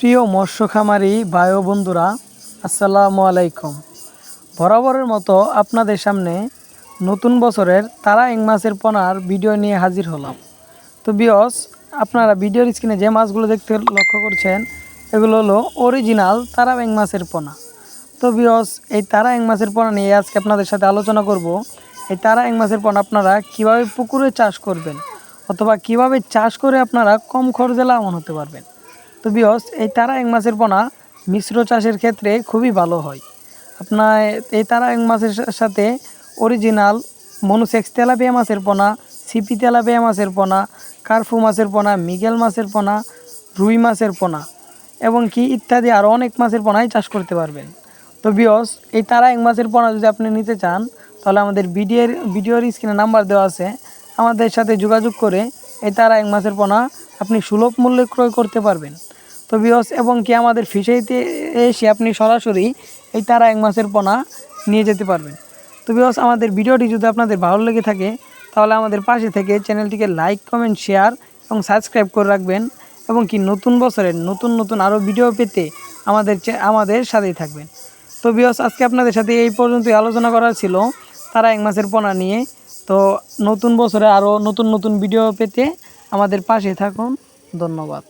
প্রিয় মৎস্য খামারি ভাই ও বন্ধুরা, আসসালামু আলাইকুম। বরাবরের মতো আপনাদের সামনে নতুন বছরের তারা ইং মাছের পোনার ভিডিও নিয়ে হাজির হলাম। তো বিয়স, আপনারা ভিডিওর স্ক্রিনে যে মাছগুলো দেখতে লক্ষ্য করছেন, এগুলো হলো অরিজিনাল তারা ইং মাছের পোনা। তো বিয়স, এই তারা ইং মাছের পোনা নিয়ে আজকে আপনাদের সাথে আলোচনা করব। এই তারা ইং মাছের পোনা আপনারা কীভাবে পুকুরে চাষ করবেন, অথবা কিভাবে চাষ করে আপনারা কম খরচে লাভবান হতে পারবেন। তো বিয়স, এই তারা ইং মাছের পোনা মিশ্র চাষের ক্ষেত্রে খুবই ভালো হয়। আপনার এই তারা ইং মাছের সাথে অরিজিনাল মনুসেক্স তেলাপিয়া মাছের পোনা, সিপি তেলাপিয়া মাছের পোনা, কার্ফু মাছের পোনা, মিগেল মাছের পোনা, রুই মাছের পোনা এবং কি ইত্যাদি আরও অনেক মাছের পোনাই চাষ করতে পারবেন। তো বিয়স, এই তারা ইং মাছের পোনা যদি আপনি নিতে চান, তাহলে আমাদের ভিডিওর স্ক্রিনে নাম্বার দেওয়া আছে, আমাদের সাথে যোগাযোগ করে এই তারা ইং মাছের পোনা আপনি সুলভ মূল্যে ক্রয় করতে পারবেন। তো বিয়স, এবং কি আমাদের ফিশারিতে এসে আপনি সরাসরি এই তারা ইং মাছের পোনা নিয়ে যেতে পারবেন। তো বিয়স, আমাদের ভিডিওটি যদি আপনাদের ভালো লেগে থাকে, তাহলে আমাদের পাশে থেকে চ্যানেলটিকে লাইক, কমেন্ট, শেয়ার এবং সাবস্ক্রাইব করে রাখবেন। এবং কি নতুন বছরের নতুন আরও ভিডিও পেতে আমাদের সাথেই থাকবেন। তো বিয়স, আজকে আপনাদের সাথে এই পর্যন্তই আলোচনা করা ছিল তারা ইং মাছের পোনা নিয়ে। তো নতুন বছরে আরও নতুন ভিডিও পেতে আমাদের পাশে থাকুন। ধন্যবাদ।